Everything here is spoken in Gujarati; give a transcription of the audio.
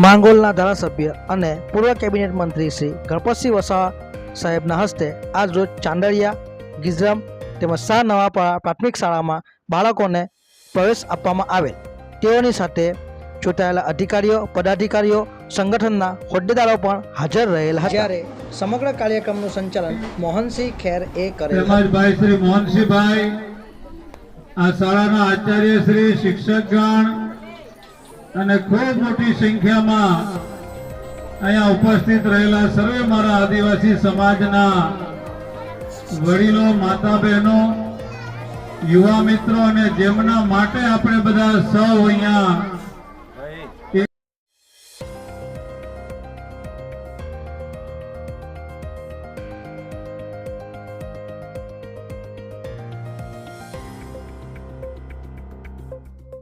માંગોલના ધારાસભ્ય અને પૂર્વ કેબિનેટ મંત્રી શ્રી ગણપતસિંહ વસાવા સાહેબના હસ્તે આજ રોજ ચાંદડિયા, ગીઝરામ તેમજ શાહ નવાપરા પ્રાથમિક શાળામાં બાળકોને પ્રવેશ આપવામાં આવેલ. તેઓની સાથે ચૂંટાયેલા અધિકારીઓ, પદાધિકારીઓ, સંગઠનના હોદ્દેદારો પણ હાજર રહેલા હતા. જ્યારે સમગ્ર કાર્યક્રમનું સંચાલન મોહનસિંહ ખેર કરેલ. ભાઈ શ્રી મોહનસિંહભાઈ, આ શાળાના આચાર્ય શ્રી, શિક્ષકગણ અને ખૂબ મોટી સંખ્યામાં અહીંયા ઉપસ્થિત રહેલા સર્વે મારા આદિવાસી સમાજના વડીલો, માતા બહેનો, યુવા મિત્રો અને જેમના માટે આપણે બધા સૌ અહીંયા